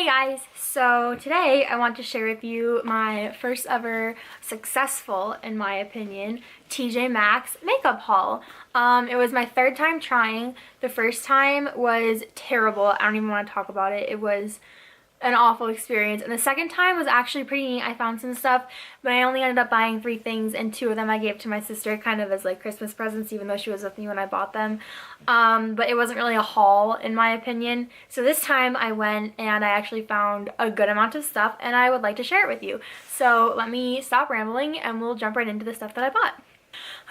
Hey guys, so today I want to share with you my first ever successful, in my opinion, TJ Maxx makeup haul. It was my third time trying. The first time was terrible. I don't even want to talk about it. It was an awful experience, and the second time was actually pretty neat. I found some stuff, but I only ended up buying 3 things, and 2 of them I gave to my sister kind of as like Christmas presents, even though she was with me when I bought them. But it wasn't really a haul in my opinion. So this time I went and I actually found a good amount of stuff, and I would like to share it with you. So let me stop rambling and we'll jump right into the stuff that I bought.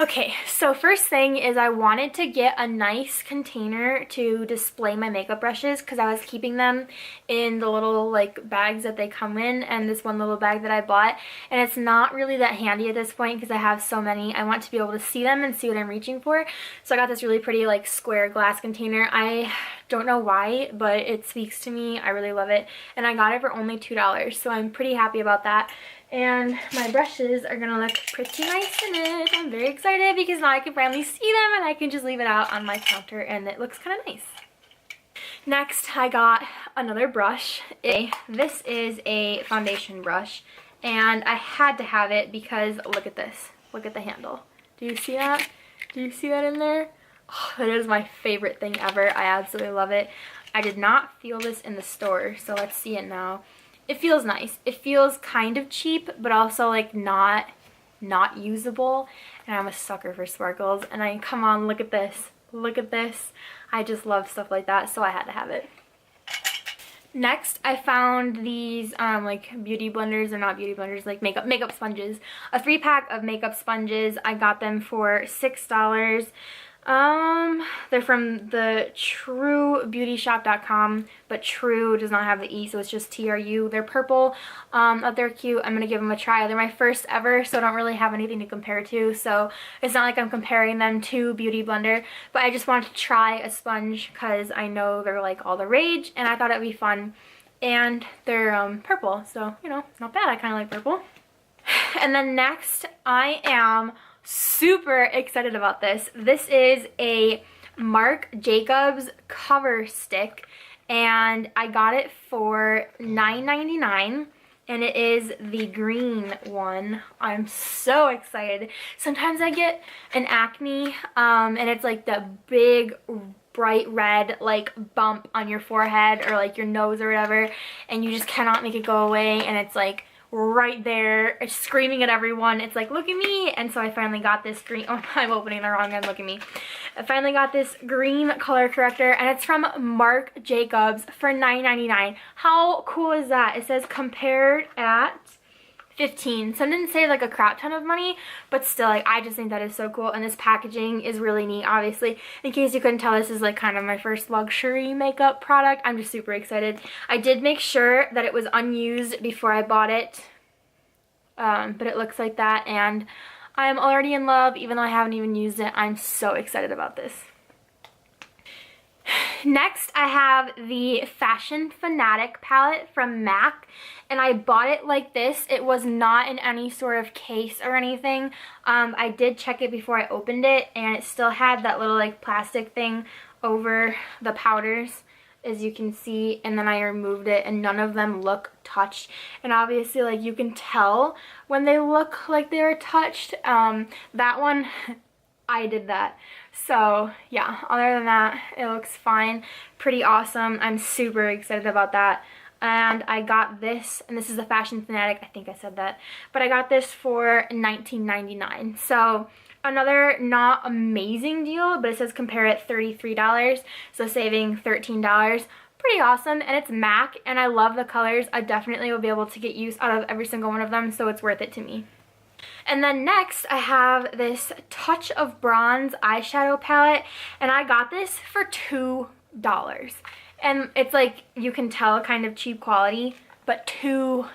Okay, so first thing is I wanted to get a nice container to display my makeup brushes because I was keeping them in the little like bags that they come in, and this one little bag that I bought, and it's not really that handy at this point because I have so many. I want to be able to see them and see what I'm reaching for, so I got this really pretty like square glass container. I don't know why, but it speaks to me. I really love it, and I got it for only $2, so I'm pretty happy about that. And my brushes are gonna look pretty nice in it. I'm very excited because now I can finally see them and I can just leave it out on my counter and it looks kind of nice. Next, I got another brush. This is a foundation brush, and I had to have it because look at this. Look at the handle. Do you see that? Do you see that in there? Oh, that is my favorite thing ever. I absolutely love it. I did not feel this in the store, so let's see it now. It feels nice. It feels kind of cheap, but also like not usable. And I'm a sucker for sparkles. And come on, look at this. Look at this. I just love stuff like that, so I had to have it. Next, I found these like beauty blenders, or not beauty blenders, like makeup sponges. A 3-pack of makeup sponges. I got them for $6. They're from the truebeautyshop.com, but True does not have the E, so it's just TRU. They're purple. They're cute. I'm gonna give them a try. They're my first ever, so I don't really have anything to compare to, so it's not like I'm comparing them to Beauty Blender, but I just wanted to try a sponge because I know they're like all the rage, and I thought it'd be fun. And they're purple, so you know, not bad. I kind of like purple. And then next, I am super excited about this. This is a Marc Jacobs cover stick, and I got it for $9.99, and it is the green one. I'm so excited. Sometimes I get an acne, and it's like the big bright red like bump on your forehead or like your nose or whatever, and you just cannot make it go away, and it's like right there, it's screaming at everyone. It's like, look at me. And so I finally got this green. Oh, I'm opening the wrong end. Look at me. I finally got this green color corrector, and it's from Marc Jacobs for $9.99. How cool is that? It says compared at 15. So it didn't say like a crap ton of money, but still, like, I just think that is so cool. And this packaging is really neat. Obviously, in case you couldn't tell, this is like kind of my first luxury makeup product. I'm just super excited. I did make sure that it was unused before I bought it, but it looks like that, and I'm already in love even though I haven't even used it. I'm so excited about this. Next, I have the Fashion Fanatic palette from MAC, and I bought it like this. It was not in any sort of case or anything. I did check it before I opened it, and it still had that little like plastic thing over the powders, as you can see, and then I removed it, and none of them look touched. And obviously, like, you can tell when they look like they were touched. That one, I did that. So yeah, other than that, it looks fine. Pretty awesome. I'm super excited about that. And I got this, and this is the Fashion Fanatic. I think I said that, but I got this for $19.99. So another not amazing deal, but it says compare at $33, so saving $13. Pretty awesome. And it's MAC, and I love the colors. I definitely will be able to get use out of every single one of them, so it's worth it to me. And then next, I have this Touch of Bronze eyeshadow palette, and I got this for $2. And it's like, you can tell, kind of cheap quality, but $2.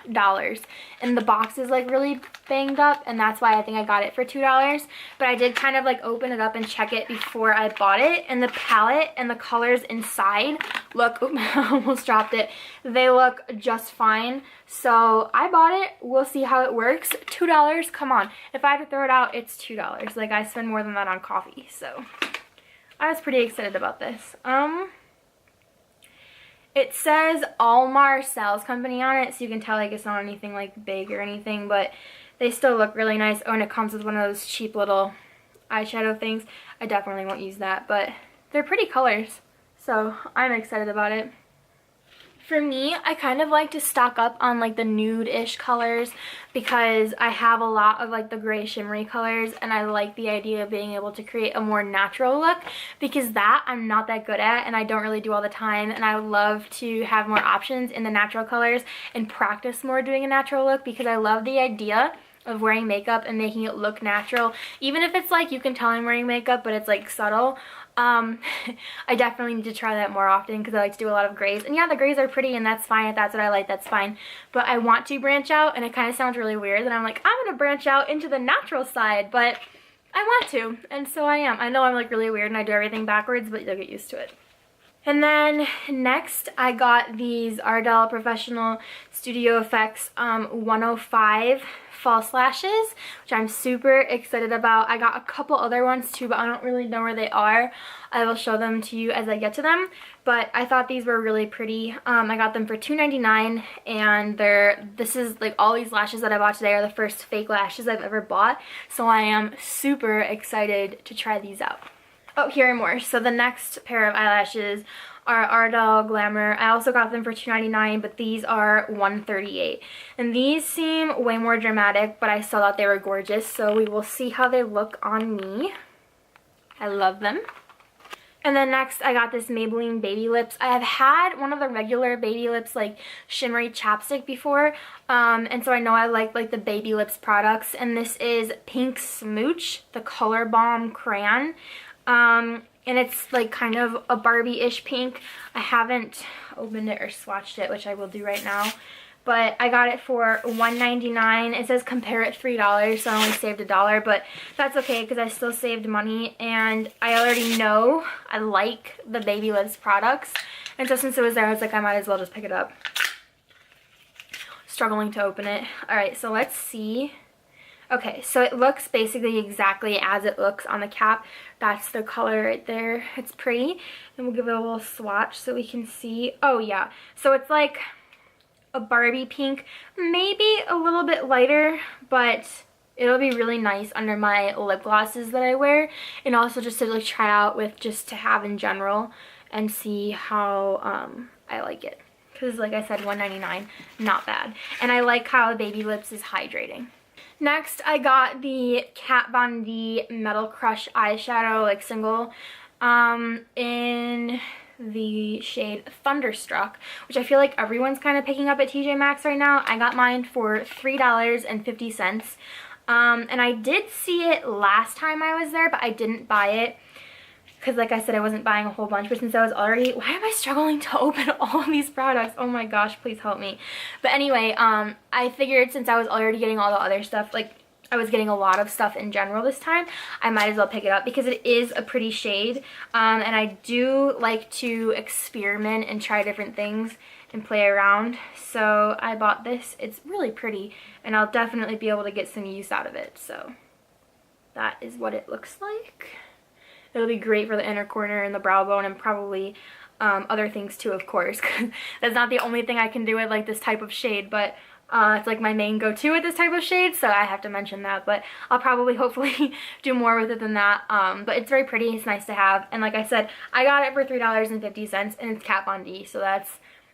And the box is like really banged up, and that's why I think I got it for $2. But I did kind of like open it up and check it before I bought it, and the palette and the colors inside look, oops, I almost dropped it. They look just fine. So I bought it. We'll see how it works. $2, come on. If I had to throw it out, it's $2. Like, I spend more than that on coffee, so I was pretty excited about this. It says Almar Sales Company on it, so you can tell like it's not anything like big or anything, but they still look really nice. Oh, and it comes with one of those cheap little eyeshadow things. I definitely won't use that, but they're pretty colors, so I'm excited about it. For me, I kind of like to stock up on like the nude-ish colors because I have a lot of like the gray shimmery colors, and I like the idea of being able to create a more natural look because that I'm not that good at and I don't really do all the time, and I would love to have more options in the natural colors and practice more doing a natural look because I love the idea of wearing makeup and making it look natural. Even if it's like you can tell I'm wearing makeup but it's like subtle. I definitely need to try that more often because I like to do a lot of grays. And yeah, the grays are pretty and that's fine. If that's what I like, that's fine. But I want to branch out, and it kind of sounds really weird that I'm like, I'm gonna branch out into the natural side, but I want to, and so I am. I know I'm like really weird and I do everything backwards, but you'll get used to it. And then next I got these Ardell Professional Studio Effects 105 false lashes, which I'm super excited about. I got a couple other ones too, but I don't really know where they are. I will show them to you as I get to them, but I thought these were really pretty. I got them for $2.99, and this is like all these lashes that I bought today are the first fake lashes I've ever bought, so I am super excited to try these out. Oh, here are more. So the next pair of eyelashes are Ardell Glamour. I also got them for $2.99, but these are $1.38. And these seem way more dramatic, but I still thought they were gorgeous, so we will see how they look on me. I love them. And then next I got this Maybelline Baby Lips. I have had one of the regular Baby Lips like shimmery chapstick before, and so I know I like the Baby Lips products, and this is Pink Smooch, the Color Bomb Crayon. And it's like kind of a Barbie-ish pink. I haven't opened it or swatched it, which I will do right now. But I got it for $1.99. It says compare it $3, so I only saved $1, but that's okay because I still saved money, and I already know I like the Baby Lips products. And so since it was there, I was like, I might as well just pick it up. Struggling to open it. Alright, so let's see. Okay, so it looks basically exactly as it looks on the cap. That's the color right there. It's pretty. And we'll give it a little swatch so we can see. Oh yeah, so it's like a Barbie pink, maybe a little bit lighter, but it'll be really nice under my lip glosses that I wear, and also just to like try out with, just to have in general and see how I like it. Because like I said, $1.99, not bad. And I like how Baby Lips is hydrating. Next, I got the Kat Von D Metal Crush eyeshadow, like single, in the shade Thunderstruck, which I feel like everyone's kind of picking up at TJ Maxx right now. I got mine for $3.50. And I did see it last time I was there, but I didn't buy it because like I said, I wasn't buying a whole bunch, but since I was already, why am I struggling to open all of these products? Oh my gosh, please help me. But anyway, I figured since I was already getting all the other stuff, like I was getting a lot of stuff in general this time, I might as well pick it up because it is a pretty shade, and I do like to experiment and try different things and play around. So I bought this. It's really pretty, and I'll definitely be able to get some use out of it. So that is what it looks like. It'll be great for the inner corner and the brow bone, and probably other things too, of course. That's not the only thing I can do with like this type of shade, but it's like my main go-to with this type of shade, so I have to mention that. But I'll probably hopefully do more with it than that. But it's very pretty. It's nice to have, and like I said, I got it for $3.50, and it's Kat Von D, so that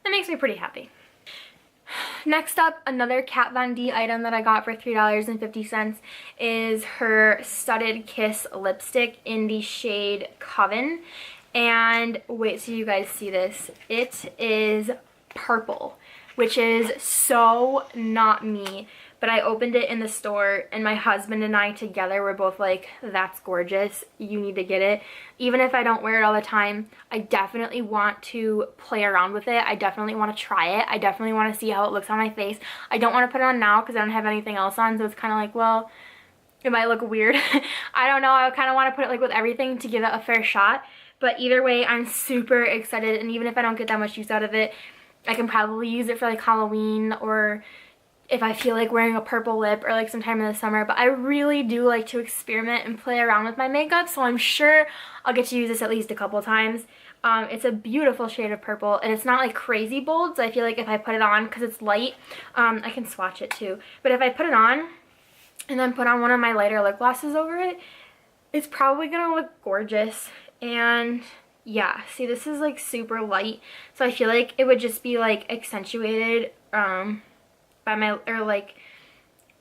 makes me pretty happy. Next up, another Kat Von D item that I got for $3.50 is her Studded Kiss lipstick in the shade Coven. And wait till you guys see this. It is purple, which is so not me. But I opened it in the store, and my husband and I together were both like, that's gorgeous, you need to get it. Even if I don't wear it all the time, I definitely want to play around with it. I definitely want to try it. I definitely want to see how it looks on my face. I don't want to put it on now because I don't have anything else on, so it's kind of like, well, it might look weird. I don't know. I kind of want to put it like with everything to give it a fair shot. But either way, I'm super excited, and even if I don't get that much use out of it, I can probably use it for like Halloween, or if I feel like wearing a purple lip, or like sometime in the summer. But I really do like to experiment and play around with my makeup, so I'm sure I'll get to use this at least a couple times. It's a beautiful shade of purple, and it's not like crazy bold, so I feel like if I put it on, because it's light, I can swatch it too, but if I put it on and then put on one of my lighter lip glosses over it, it's probably gonna look gorgeous. And yeah, see, this is like super light, so I feel like it would just be like accentuated by my, or like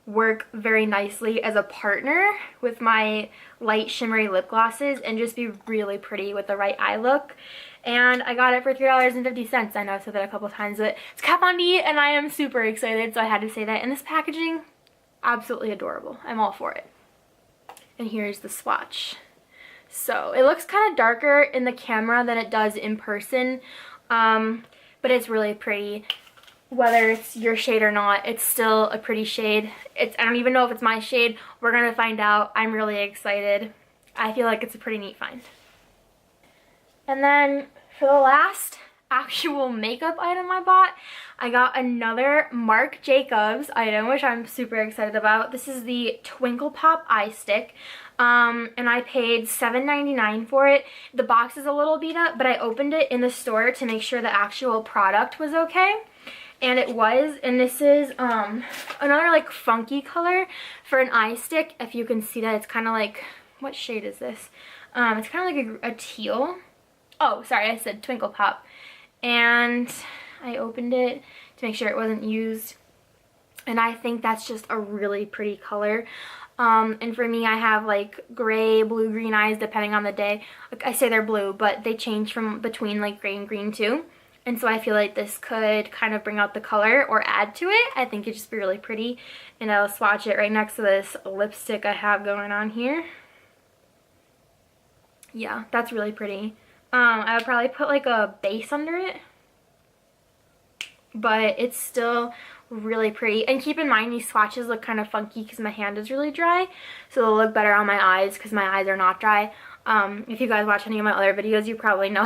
work very nicely as a partner with my light shimmery lip glosses and just be really pretty with the right eye look. And I got it for $3.50. I know I've said that a couple times, but it's Kat Von D and I am super excited, so I had to say that. And this packaging, absolutely adorable. I'm all for it. And here's the swatch. So it looks kind of darker in the camera than it does in person, but it's really pretty. Whether it's your shade or not, it's still a pretty shade. I don't even know if it's my shade. We're gonna find out. I'm really excited. I feel like it's a pretty neat find. And then for the last actual makeup item I bought, I got another Marc Jacobs item, which I'm super excited about. This is the Twinkle Pop Eye Stick, and I paid $7.99 for it. The box is a little beat up, but I opened it in the store to make sure the actual product was okay. And it was, and this is another like funky color for an eye stick. If you can see that, it's kind of like, what shade is this? It's kind of like a teal. Oh, sorry, I said Twinkle Pop. And I opened it to make sure it wasn't used. And I think that's just a really pretty color. And for me, I have like gray, blue, green eyes depending on the day. Like, I say they're blue, but they change from between like gray and green too. And so I feel like this could kind of bring out the color or add to it. I think it'd just be really pretty. And I'll swatch it right next to this lipstick I have going on here. Yeah, that's really pretty. I would probably put like a base under it, but it's still really pretty. And keep in mind, these swatches look kind of funky because my hand is really dry, so they'll look better on my eyes because my eyes are not dry. If you guys watch any of my other videos, you probably know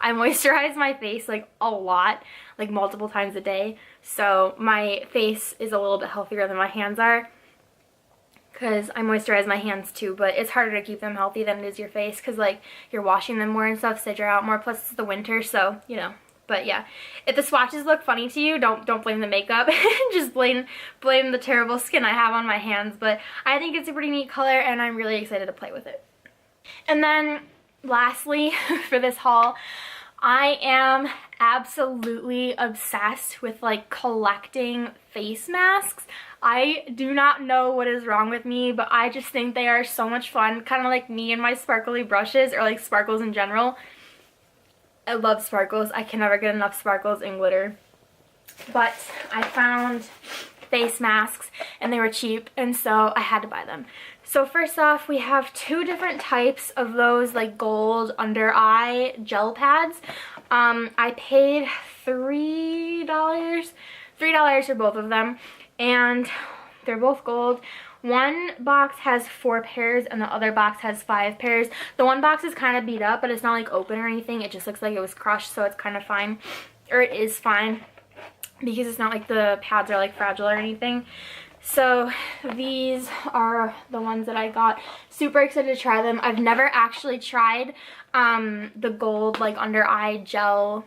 I moisturize my face like a lot, like multiple times a day, so my face is a little bit healthier than my hands are because I moisturize my hands too, but it's harder to keep them healthy than it is your face because like you're washing them more and stuff, so they dry out more, plus it's the winter, so you know. But yeah, if the swatches look funny to you, don't blame the makeup. Just blame the terrible skin I have on my hands. But I think it's a pretty neat color and I'm really excited to play with it. And then lastly for this haul, I am absolutely obsessed with like collecting face masks. I do not know what is wrong with me, but I just think they are so much fun, kind of like me and my sparkly brushes, or like sparkles in general. I love sparkles. I can never get enough sparkles and glitter. But I found face masks and they were cheap, and so I had to buy them. So first off, we have two different types of those like gold under eye gel pads. I paid $3 for both of them, and they're both gold. One box has 4 pairs and the other box has 5 pairs. The one box is kind of beat up, but it's not like open or anything. It just looks like it was crushed, so it's kind of fine. Or it is fine because it's not like the pads are like fragile or anything. So these are the ones that I got. Super excited to try them. I've never actually tried the gold like under eye gel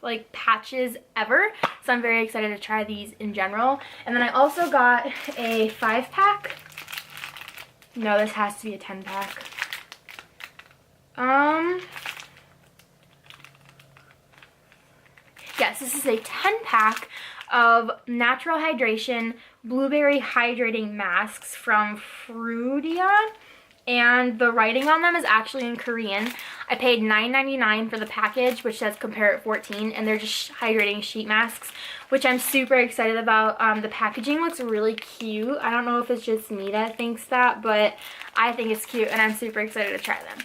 like patches ever, so I'm very excited to try these in general. And then I also got a 5-pack. No, this has to be a 10-pack. Yes, this is a 10-pack of Natural Hydration Blueberry Hydrating Masks from Fruidia. And the writing on them is actually in Korean. I paid $9.99 for the package, which says compare at 14, and they're just hydrating sheet masks, which I'm super excited about. The packaging looks really cute. I don't know if it's just me that thinks that, but I think it's cute, and I'm super excited to try them.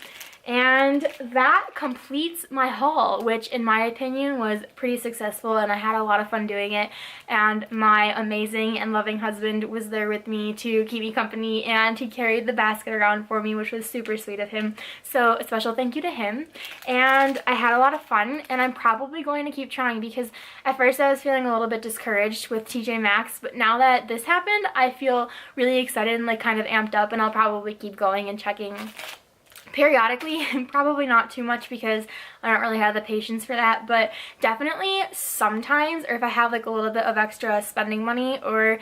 And that completes my haul, which in my opinion was pretty successful, and I had a lot of fun doing it. And my amazing and loving husband was there with me to keep me company, and he carried the basket around for me, which was super sweet of him. So a special thank you to him. And I had a lot of fun, and I'm probably going to keep trying because at first I was feeling a little bit discouraged with TJ Maxx, but now that this happened, I feel really excited and like kind of amped up, and I'll probably keep going and checking periodically, probably not too much because I don't really have the patience for that, but definitely sometimes, or if I have like a little bit of extra spending money, or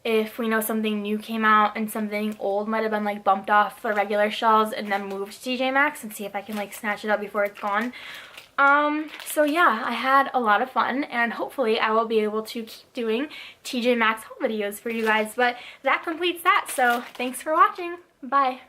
if we know something new came out and something old might have been like bumped off the regular shelves and then moved to TJ Maxx, and see if I can like snatch it up before it's gone. So yeah, I had a lot of fun, and hopefully I will be able to keep doing TJ Maxx haul videos for you guys, but that completes that, so thanks for watching. Bye.